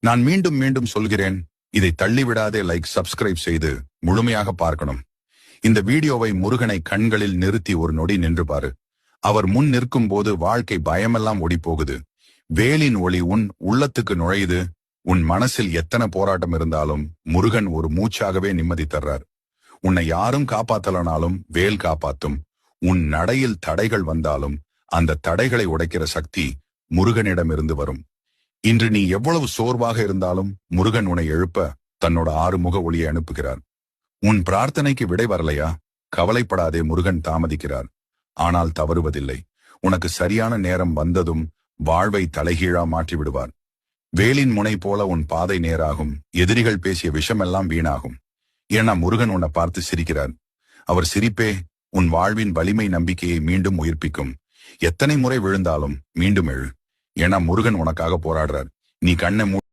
நான் மீண்டும் மீண்டும் சொல்கிறேன், இதை தள்ளிவிடாதே. லைக், சப்ஸ்கிரைப் செய்து முழுமையாக பார்க்கணும். இந்த வீடியோவை முருகனை கண்களில் நிறுத்தி ஒரு நொடி நின்று பாரு. அவர் முன் நிற்கும் போது வாழ்க்கை பயமெல்லாம் ஓடி போகுது. வேலின் ஒளி உன் உள்ளத்துக்கு நுழையுது. உன் மனசில் எத்தனை போராட்டம் இருந்தாலும் முருகன் ஒரு மூச்சாகவே நிம்மதி தர்றார். உன்னை யாரும் காப்பாத்தலனாலும் வேல் காப்பாத்தும். உன் நடையில் தடைகள் வந்தாலும் அந்த தடைகளை உடைக்கிற சக்தி முருகனிடமிருந்து வரும். இன்று நீ எவ்வளவு சோர்வாக இருந்தாலும் முருகன் உன்னை எழுப்ப தன்னோட 6 முக ஒளியை அனுப்புகிறார். உன் பிரார்த்தனைக்கு விடை வரலையா? கவலைப்படாதே, முருகன் தாமதிக்கிறார். ஆனால் தவறுவதில்லை. உனக்கு சரியான நேரம் வந்ததும் வாழ்வை தலைகீழா மாற்றி விடுவார். வேலின் முனை போல உன் பாதை நேராகும். எதிரிகள் பேசிய விஷமெல்லாம் வீணாகும். ஏன்னா முருகன் உன்னை பார்த்து சிரிக்கிறார். அவர் சிரிப்பே உன் வாழ்வின் வலிமை நம்பிக்கையை மீண்டும் உயிர்ப்பிக்கும். எத்தனை முறை விழுந்தாலும் மீண்டும் எழு. ஏன்னா முருகன் உனக்காக போராடுறார். நீ கண்ணை